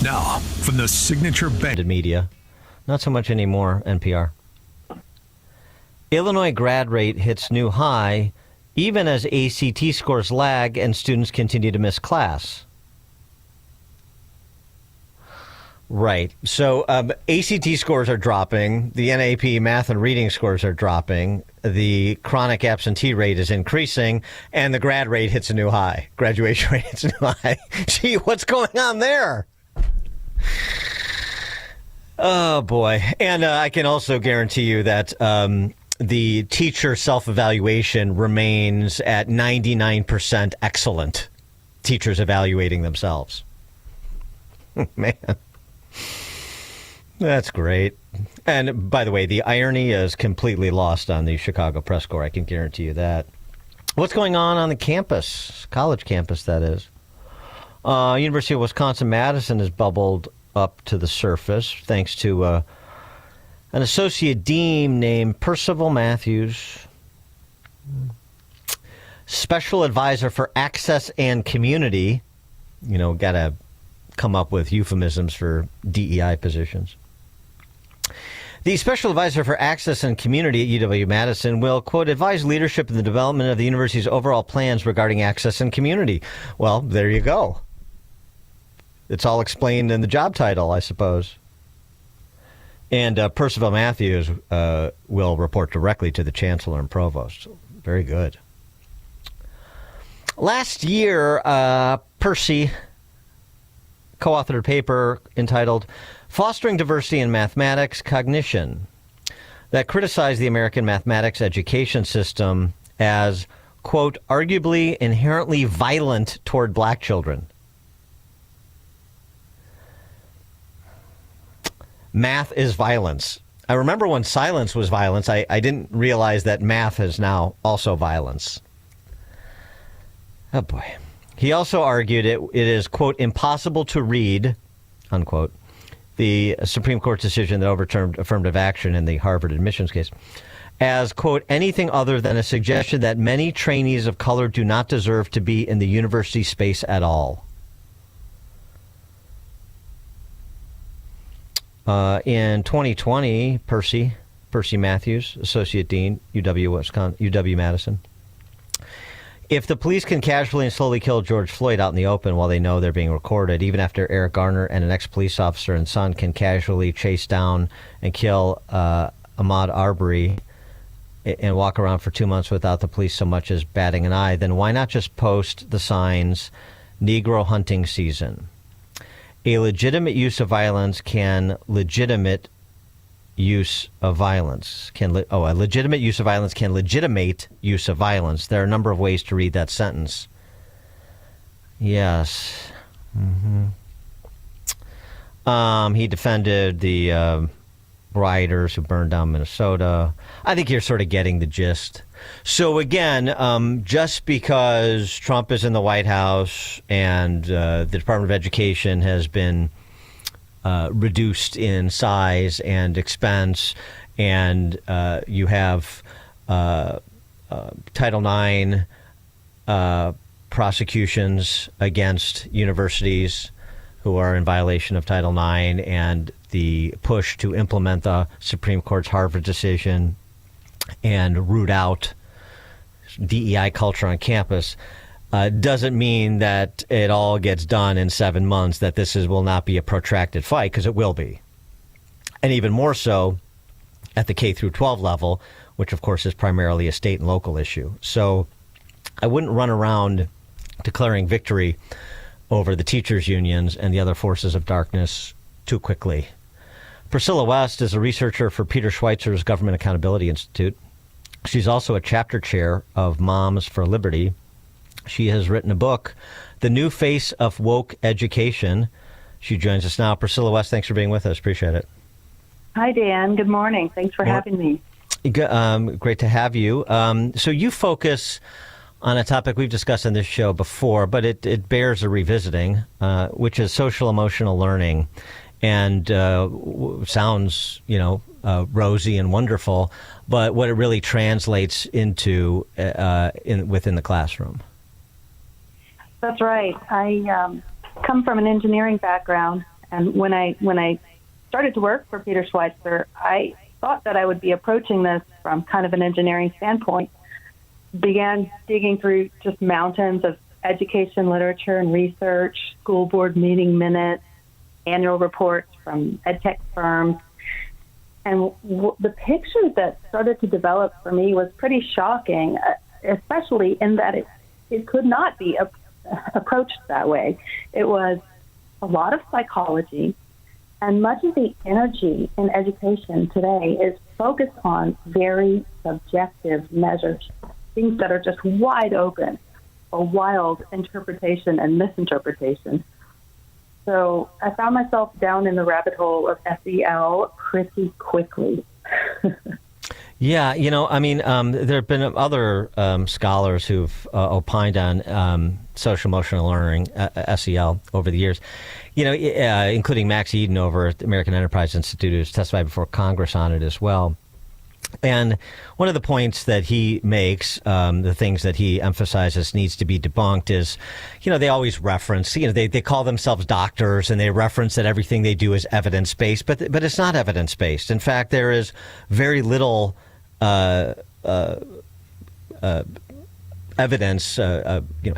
Now, from the signature bank media, not so much anymore, NPR. Illinois grad rate hits new high even as ACT scores lag and students continue to miss class. Right. So ACT scores are dropping. The NAP math and reading scores are dropping. The chronic absentee rate is increasing. And the grad rate hits a new high. Graduation rate hits a new high. Gee, what's going on there? Oh, boy. And I can also guarantee you that the teacher self-evaluation remains at 99% excellent. Teachers evaluating themselves. Man. That's great. And by the way, the irony is completely lost on the Chicago Press Corps. I can guarantee you that. What's going on the campus, college campus, that is? University of Wisconsin-Madison has bubbled up to the surface thanks to an associate dean named Percival Matthews, special advisor for access and community. You know, got to come up with euphemisms for DEI positions. The special advisor for access and community at UW-Madison will, quote, advise leadership in the development of the university's overall plans regarding access and community. Well, there you go. It's all explained in the job title, I suppose. And Percival Matthews will report directly to the chancellor and provost. Very good. Last year, Percy co-authored a paper entitled Fostering Diversity in Mathematics Cognition that criticized the American mathematics education system as, quote, arguably inherently violent toward black children. Math is violence. I remember when silence was violence, I didn't realize that math is now also violence. Oh, boy. He also argued it is, quote, impossible to read, unquote, the Supreme Court decision that overturned affirmative action in the Harvard admissions case, as, quote, anything other than a suggestion that many trainees of color do not deserve to be in the university space at all. In 2020, Percy Matthews, Associate Dean, UW-Madison. If the police can casually and slowly kill George Floyd out in the open while they know they're being recorded, even after Eric Garner and an ex-police officer and son can casually chase down and kill Ahmaud Arbery and walk around for 2 months without the police so much as batting an eye, then why not just post the signs, Negro hunting season? A legitimate use of violence can legitimate use of violence. A legitimate use of violence can legitimate use of violence. There are a number of ways to read that sentence. Yes. Mm-hmm. He defended the rioters who burned down Minnesota. I think you're sort of getting the gist. So again, just because Trump is in the White House and the Department of Education has been reduced in size and expense, and you have Title IX prosecutions against universities who are in violation of Title IX, and the push to implement the Supreme Court's Harvard decision and root out DEI culture on campus, doesn't mean that it all gets done in 7 months, that this will not be a protracted fight, because it will be. And even more so at the K through 12 level, which of course is primarily a state and local issue. So I wouldn't run around declaring victory over the teachers' unions and the other forces of darkness too quickly. Priscilla West is a researcher for Peter Schweitzer's Government Accountability Institute. She's also a chapter chair of Moms for Liberty. She has written a book, The New Face of Woke Education. She joins us now. Priscilla West, thanks for being with us. Appreciate it. Hi, Dan. Good morning. Thanks for having me. Great to have you. So you focus on a topic we've discussed on this show before, but it bears a revisiting, which is social emotional learning. And sounds, rosy and wonderful, but what it really translates into within the classroom. That's right. I come from an engineering background, And when I started to work for Peter Schweitzer, I thought that I would be approaching this from kind of an engineering standpoint. Began digging through just mountains of education literature and research, school board meeting minutes, annual reports from edtech firms. And the picture that started to develop for me was pretty shocking, especially in that it could not be approached that way. It was a lot of psychology, and much of the energy in education today is focused on very subjective measures, things that are just wide open for wild interpretation and misinterpretation. So I found myself down in the rabbit hole of SEL pretty quickly. Yeah, there have been other scholars who've opined on social emotional learning, SEL, over the years, including Max Eden over at the American Enterprise Institute, who's testified before Congress on it as well. And one of the points that he makes, the things that he emphasizes needs to be debunked is, they always reference, they call themselves doctors and they reference that everything they do is evidence-based, but it's not evidence-based. In fact, there is very little evidence,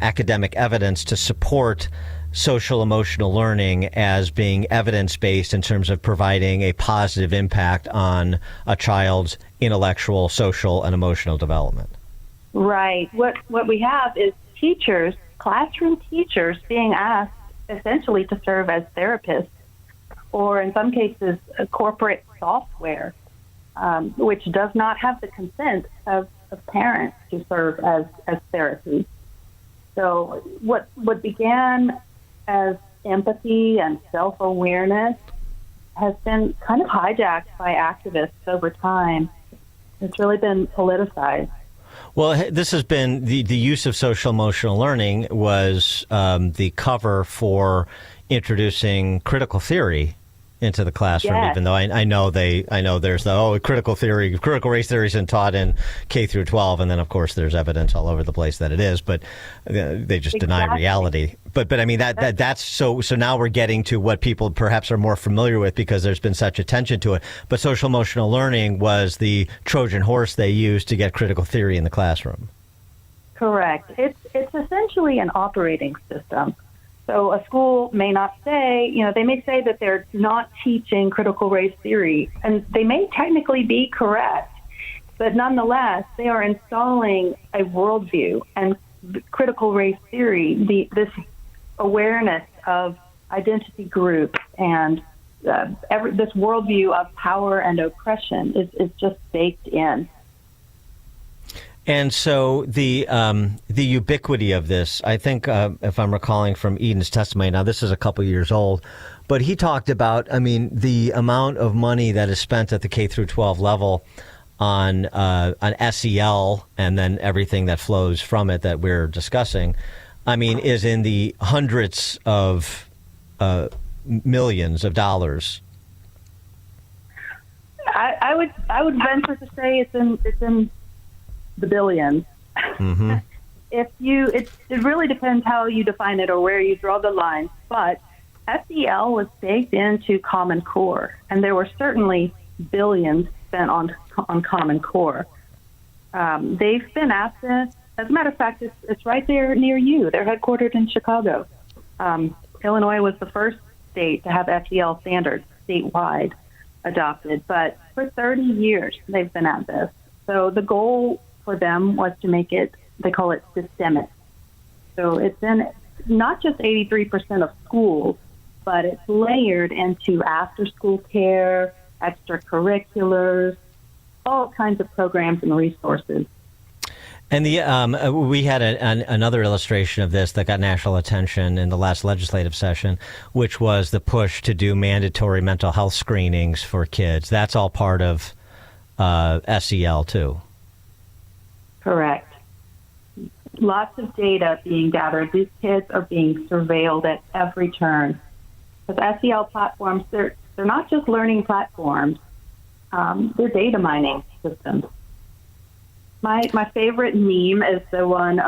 academic evidence to support social emotional learning as being evidence-based in terms of providing a positive impact on a child's intellectual, social, and emotional development. Right. What we have is teachers, classroom teachers, being asked essentially to serve as therapists, or in some cases, corporate software, which does not have the consent of parents to serve as therapy. So what began as empathy and self-awareness has been kind of hijacked by activists over time. It's really been politicized. Well, this has been the use of social emotional learning was the cover for introducing critical theory into the classroom. Yes. Even though I know there's the critical race theory isn't taught in K through 12, and then of course there's evidence all over the place that it is, but they just deny reality. But I mean that's so now we're getting to what people perhaps are more familiar with because there's been such attention to it. But social emotional learning was the Trojan horse they used to get critical theory in the classroom. Correct. It's essentially an operating system. So a school may not say, they may say that they're not teaching critical race theory, and they may technically be correct, but nonetheless, they are installing a worldview and critical race theory, this awareness of identity groups and this worldview of power and oppression is just baked in. And so the ubiquity of this, I think, if I'm recalling from Eden's testimony, now this is a couple years old, but he talked about, the amount of money that is spent at the K through 12 level on SEL and then everything that flows from it that we're discussing, is in the hundreds of millions of dollars. I would venture to say it's in the billions. Mm-hmm. It really depends how you define it or where you draw the line. But SEL was baked into Common Core, and there were certainly billions spent on Common Core. They've been at this. As a matter of fact, it's right there near you. They're headquartered in Chicago. Illinois was the first state to have SEL standards statewide adopted, but for 30 years they've been at this. So the goal for them was to make it, they call it systemic. So it's in not just 83% of schools, but it's layered into after-school care, extracurriculars, all kinds of programs and resources. And we had another illustration of this that got national attention in the last legislative session, which was the push to do mandatory mental health screenings for kids. That's all part of SEL too. Correct. Lots of data being gathered. These kids are being surveilled at every turn. Because SEL platforms, they're not just learning platforms. They're data mining systems. My favorite meme is the one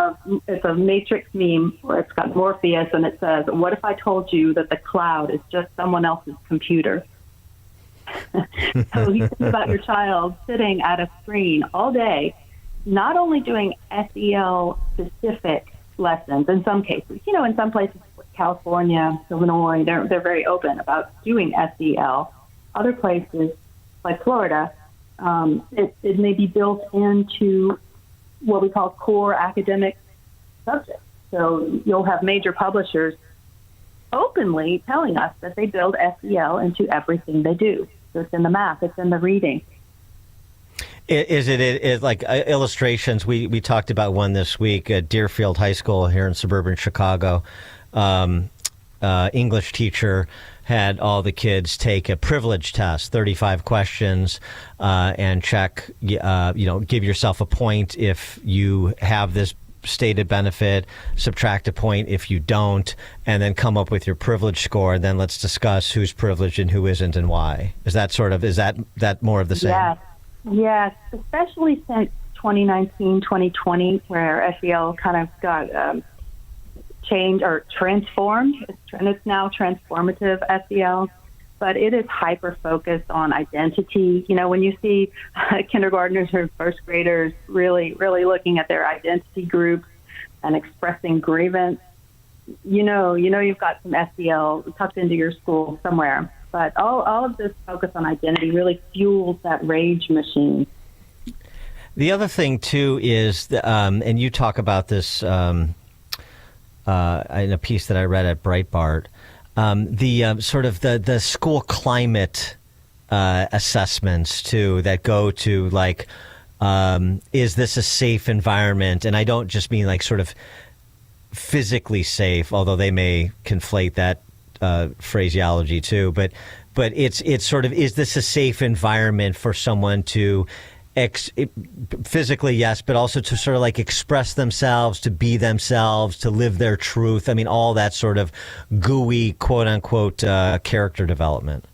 it's a Matrix meme where it's got Morpheus and it says, "What if I told you that the cloud is just someone else's computer?" So you think about your child sitting at a screen all day, not only doing SEL specific lessons in some cases. In some places, California, Illinois, they're very open about doing SEL. Other places, like Florida, it may be built into what we call core academic subjects. So you'll have major publishers openly telling us that they build SEL into everything they do. So it's in the math, it's in the reading. Is it like illustrations? We talked about one this week at Deerfield High School here in suburban Chicago. English teacher had all the kids take a privilege test, 35 questions, and check, give yourself a point if you have this stated benefit, subtract a point if you don't, and then come up with your privilege score. And then let's discuss who's privileged and who isn't and why. Is that more of the same? Yes, especially since 2019, 2020, where SEL kind of got changed or transformed, and it's now transformative SEL, but it is hyper-focused on identity. When you see kindergartners or first graders really, really looking at their identity groups and expressing grievance, you've got some SEL tucked into your school somewhere. But all of this focus on identity really fuels that rage machine. The other thing, too, is, and you talk about this in a piece that I read at Breitbart, the sort of the school climate assessments, too, that go to, like, is this a safe environment? And I don't just mean, like, sort of physically safe, although they may conflate that phraseology too, but it's sort of, is this a safe environment for someone to physically, yes, but also to sort of like express themselves, to be themselves, to live their truth. I mean, all that sort of gooey, quote unquote, character development.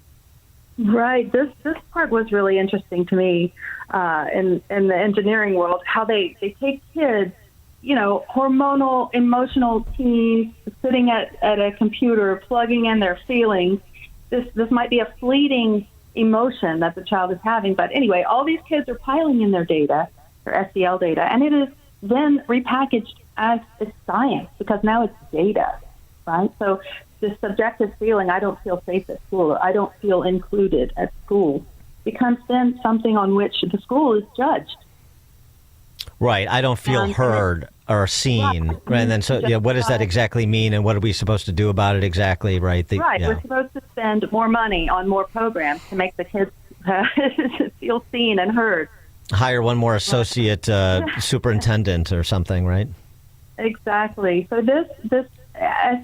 Right. This part was really interesting to me in the engineering world, how they take kids, hormonal, emotional teens sitting at a computer, plugging in their feelings. This might be a fleeting emotion that the child is having. But anyway, all these kids are piling in their data, their SEL data, and it is then repackaged as science because now it's data, right? So this subjective feeling, I don't feel safe at school, or I don't feel included at school, becomes then something on which the school is judged. Right. I don't feel heard or seen. Right. And then what does that exactly mean, and what are we supposed to do about it exactly? Right. We're supposed to spend more money on more programs to make the kids feel seen and heard. Hire one more associate superintendent or something, right? Exactly. So this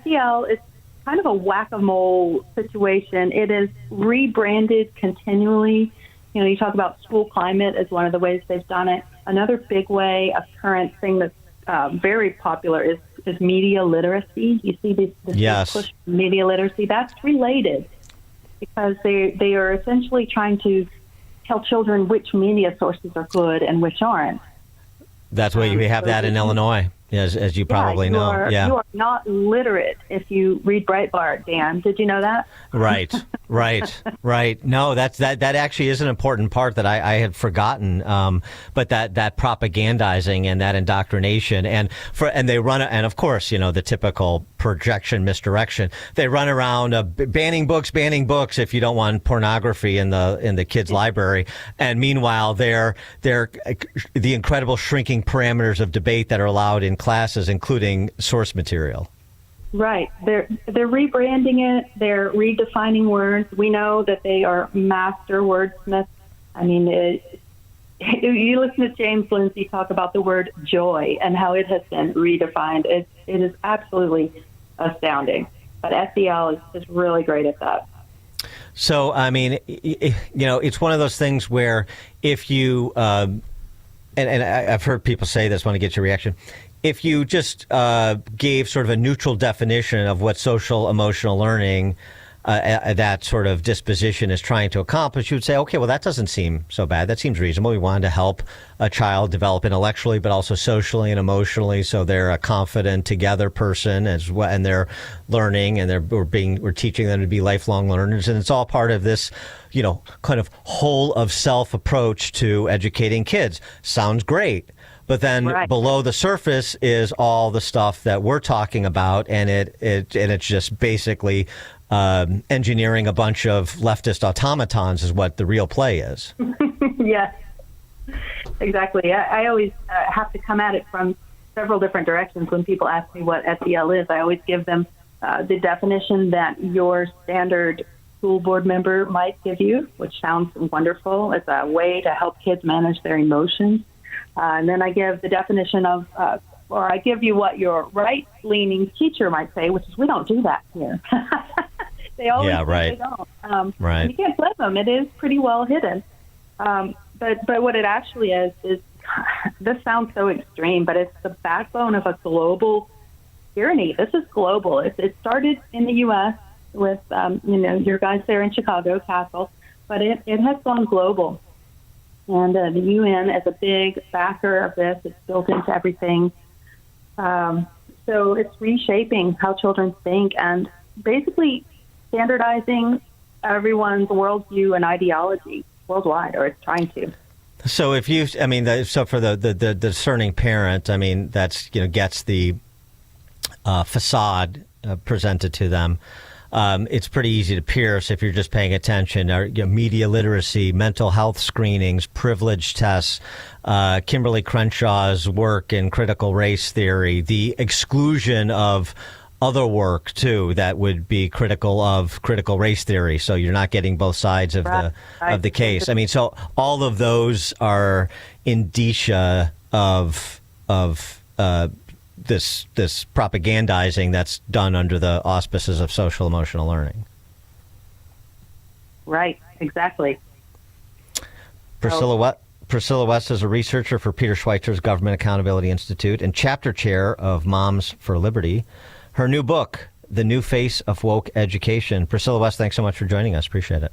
SEL is kind of a whack-a-mole situation. It is rebranded continually. You talk about school climate as one of the ways they've done it. Another big way, a current thing that's very popular is media literacy. You see this yes. push for media literacy. That's related because they are essentially trying to tell children which media sources are good and which aren't. That's why we have that in Illinois, as you probably know. You are not literate if you read Breitbart, Dan. Did you know that? Right. No, that actually is an important part that I had forgotten. But that propagandizing and that indoctrination and they run, and of course, the typical projection misdirection. They run around banning books if you don't want pornography in the kids' library. And meanwhile, they're the incredible shrinking parameters of debate that are allowed in classes, including source material. Right. They're rebranding it. They're redefining words. We know that they are master wordsmiths. I mean, you listen to James Lindsay talk about the word joy and how it has been redefined. It is absolutely astounding. But SEL is really great at that. So, I mean, it's one of those things where if you, and I've heard people say this, want to get your reaction. If you just gave sort of a neutral definition of what social emotional learning that sort of disposition is trying to accomplish, you would say, okay, well, that doesn't seem so bad. That seems reasonable. We wanted to help a child develop intellectually, but also socially and emotionally, so they're a confident together person as well, and they're learning, and we're teaching them to be lifelong learners, and it's all part of this, kind of whole of self approach to educating kids. Sounds great. But then below the surface is all the stuff that we're talking about, and it's just basically engineering a bunch of leftist automatons is what the real play is. Yes, exactly. I always have to come at it from several different directions. When people ask me what SEL is, I always give them the definition that your standard school board member might give you, which sounds wonderful. It's a way to help kids manage their emotions. And then I give the definition of, or I give you what your right-leaning teacher might say, which is, we don't do that here. They always say they don't. Right. And you can't blame them. It is pretty well hidden. But what it actually is this sounds so extreme, but it's the backbone of a global tyranny. This is global. It started in the U.S. with, your guys there in Chicago, Castle, but it has gone global. And the UN is a big backer of this. It's built into everything. So it's reshaping how children think and basically standardizing everyone's worldview and ideology worldwide, or it's trying to. So so for the discerning parent, that's, gets the facade presented to them. It's pretty easy to pierce if you're just paying attention. Media literacy, mental health screenings, privilege tests, Kimberly Crenshaw's work in critical race theory, the exclusion of other work, too, that would be critical of critical race theory. So you're not getting both sides of the case. So all of those are indicia of this propagandizing that's done under the auspices of social emotional learning. Right, exactly. Priscilla West is a researcher for Peter Schweitzer's Government Accountability Institute and chapter chair of Moms for Liberty. Her new book, The New Face of Woke Education. Priscilla West, thanks so much for joining us. Appreciate it.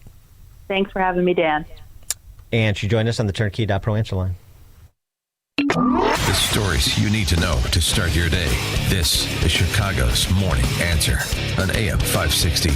Thanks for having me, Dan. And she joined us on the Turnkey.Pro answer line. The stories you need to know to start your day. This is Chicago's Morning Answer on AM 560.